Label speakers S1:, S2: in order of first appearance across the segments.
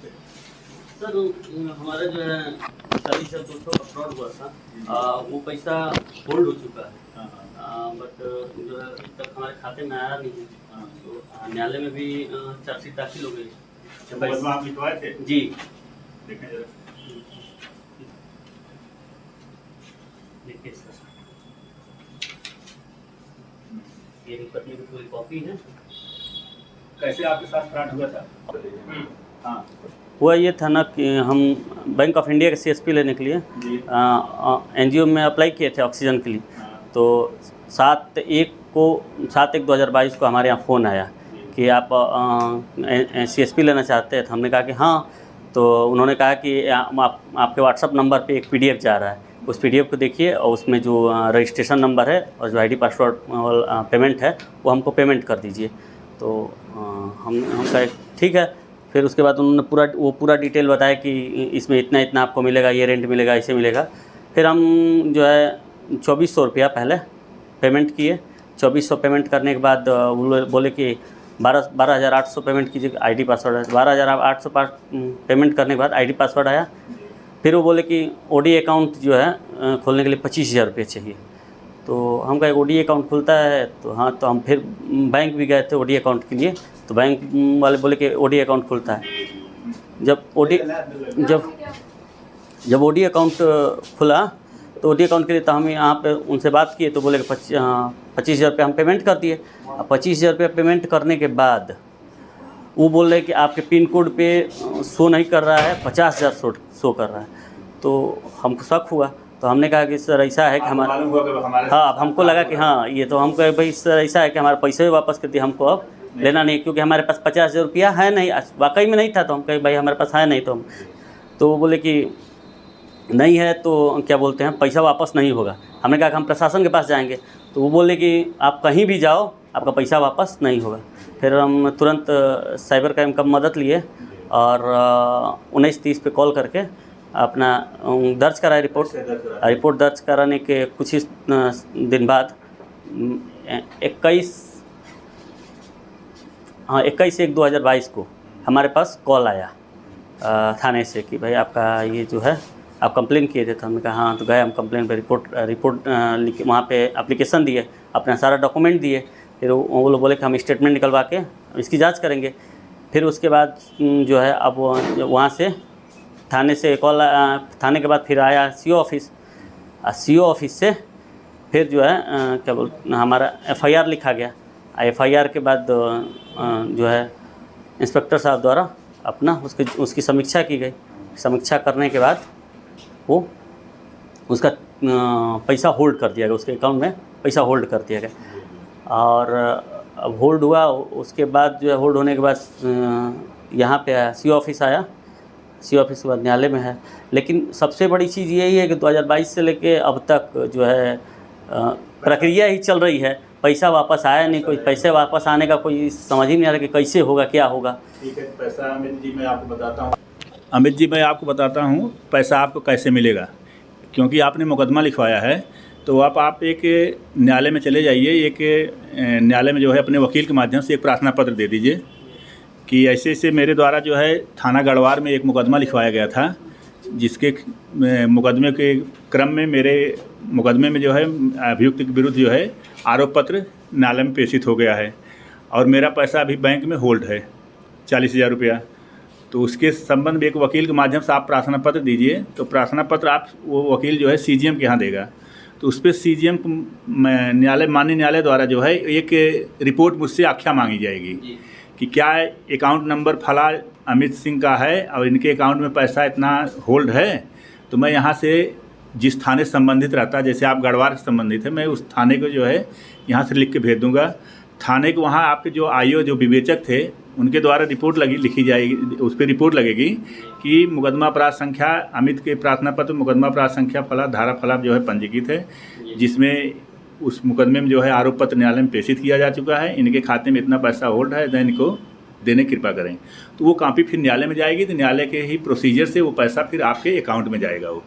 S1: Sir हमारा जो है 40,200 का फ्रॉड हुआ था, वो पैसा होल्ड हो चुका है, बट जो है अभी तक हमारे खाते में आया नहीं है। तो न्यायालय में भी चार्जशीट दाखिल हो गई।
S2: मुकदमा आप लिखवाए थे?
S1: जी
S2: देखें जरा।
S1: देखिए सर, ये पत्नी की पूरी कॉपी है।
S2: कैसे आपके साथ फ्रॉड हुआ था? हाँ,
S1: हुआ ये था ना कि हम बैंक ऑफ इंडिया के CSP लेने के लिए NGO में अप्लाई किए थे ऑक्सीजन के लिए। तो 7/1/2022 को हमारे यहाँ फ़ोन आया कि आप CSP लेना चाहते हैं। तो हमने कहा कि हाँ। तो उन्होंने कहा कि आपके व्हाट्सअप नंबर पे एक PDF जा रहा है, उस PDF को देखिए और उसमें जो रजिस्ट्रेशन नंबर है और जो ID पासवर्ड पेमेंट है वो हमको पेमेंट कर दीजिए। तो हम कहा ठीक है। फिर उसके बाद उन्होंने पूरा डिटेल बताया कि इसमें इतना इतना आपको मिलेगा, ये रेंट मिलेगा, ऐसे मिलेगा। फिर हम जो है 2400 रुपया पहले पेमेंट किए। 2400 पेमेंट करने के बाद वो बोले कि 12,800 पेमेंट कीजिए, ID पासवर्ड है। 12,800 पेमेंट करने के बाद ID पासवर्ड आया। फिर वो बोले कि OD अकाउंट जो है खोलने के लिए 25,000 रुपये चाहिए। तो हम कहे OD अकाउंट खुलता है? तो हाँ। तो हम फिर बैंक भी गए थे OD अकाउंट के लिए। तो बैंक वाले बोले कि OD अकाउंट खुलता है। जब OD अकाउंट खुला तो OD अकाउंट के लिए तो हम यहाँ पे उनसे बात किए तो बोले कि 25,000 रुपये हम पेमेंट कर दिए। 25,000 रुपये पेमेंट करने के बाद वो बोल रहे कि आपके पिन कोड पे शो नहीं कर रहा है, 50,000 शो कर रहा है। तो हमको शक हुआ। तो हमने कहा कि सर ऐसा है कि हाँ, अब हमको लगा कि हाँ ये तो हम कहे भाई सर ऐसा है कि हमारे पैसे भी वापस कर दिए, हमको अब लेना नहीं, क्योंकि हमारे पास 50,000 रुपया है नहीं, वाकई में नहीं था। तो हम कहे भाई हमारे पास है नहीं। तो वो बोले कि नहीं है तो क्या बोलते हैं, पैसा वापस नहीं होगा। हमने कहा कि हम प्रशासन के पास जाएंगे। तो वो बोले कि आप कहीं भी जाओ, आपका पैसा वापस नहीं होगा। फिर हम तुरंत साइबर क्राइम का मदद लिए और 1930 पे कॉल करके अपना दर्ज कराए रिपोर्ट दर्ज कराने के कुछ ही दिन बाद 21/1/2022 को हमारे पास कॉल आया थाने से कि भाई आपका ये जो है आप कंप्लेन किए थे। तो हमने कहा हाँ। तो गए हम कंप्लेन पे रिपोर्ट लिख वहाँ पे एप्लीकेशन दिए, अपना सारा डॉक्यूमेंट दिए। फिर वो लोग बोले कि हम स्टेटमेंट निकलवा के इसकी जांच करेंगे। फिर उसके बाद जो है अब वहाँ से थाने से कॉल, थाने के बाद फिर आया CO ऑफिस। CO ऑफिस से फिर जो है क्या बोलते हमारा FIR लिखा गया। FIR के बाद जो है इंस्पेक्टर साहब द्वारा अपना उसकी समीक्षा की गई। समीक्षा करने के बाद वो उसका पैसा होल्ड कर दिया गया, उसके अकाउंट में पैसा होल्ड कर दिया गया। और अब होल्ड हुआ, उसके बाद जो है होल्ड होने के बाद यहाँ पे आया CO ऑफिस आया। CO ऑफिस के बाद न्यायालय में है। लेकिन सबसे बड़ी चीज़ यही है कि 2022 से लेके अब तक जो है प्रक्रिया ही चल रही है, पैसा वापस आया नहीं। कोई पैसे वापस आने का कोई समझ ही नहीं आ रहा कि कैसे होगा, क्या होगा।
S2: ठीक है, पैसा अमित जी मैं आपको बताता हूँ पैसा आपको कैसे मिलेगा। क्योंकि आपने मुकदमा लिखवाया है तो आप एक न्यायालय में चले जाइए। एक न्यायालय में जो है अपने वकील के माध्यम से एक प्रार्थना पत्र दे दीजिए कि ऐसे ऐसे मेरे द्वारा जो है थाना गढ़वार में एक मुकदमा लिखवाया गया था, जिसके मुकदमे के क्रम में मेरे मुकदमे में जो है अभियुक्त के विरुद्ध जो है आरोप पत्र न्यायालय में प्रेषित हो गया है और मेरा पैसा अभी बैंक में होल्ड है 40,000 रुपया। तो उसके संबंध में एक वकील के माध्यम से आप प्रार्थना पत्र दीजिए। तो प्रार्थना पत्र आप वो वकील जो है CGM के यहाँ देगा। तो उस पर CGM माननीय न्यायालय द्वारा जो है एक रिपोर्ट मुझसे आख्या मांगी जाएगी कि क्या अकाउंट नंबर फला अमित सिंह का है और इनके अकाउंट में पैसा इतना होल्ड है। तो मैं यहाँ से जिस थाने से संबंधित रहता है, जैसे आप गढ़वार से संबंधित है, मैं उस थाने को जो है यहाँ से लिख के भेज दूँगा। थाने को वहाँ आपके जो IO जो विवेचक थे उनके द्वारा रिपोर्ट लिखी जाएगी। उस पर रिपोर्ट लगेगी कि मुकदमा अपराध संख्या अमित के प्रार्थना पत्र मुकदमा अपराध संख्या फला धारा फला जो है पंजीकृत है, जिसमें उस मुकदमे में जो है आरोप पत्र न्यायालय में प्रेषित किया जा चुका है। इनके खाते में इतना पैसा होल्ड है, दैन इनको देने की कृपा करें। तो वो कॉपी फिर न्यायालय में जाएगी। तो न्यायालय के ही प्रोसीजर से वो पैसा फिर आपके अकाउंट में जाएगा। वो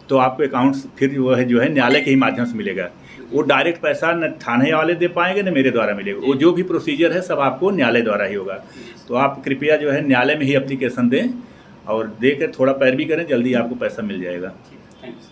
S2: तो आपको अकाउंट फिर वो है जो है न्यायालय के ही माध्यम से मिलेगा। वो डायरेक्ट पैसा न थाने वाले दे पाएंगे न मेरे द्वारा मिलेगा। वो जो भी प्रोसीजर है सब आपको न्यायालय द्वारा ही होगा। तो आप कृपया जो है न्यायालय में ही एप्लीकेशन दें और देकर थोड़ा पैरवी करें, जल्दी आपको पैसा मिल जाएगा।
S1: थैंक्स।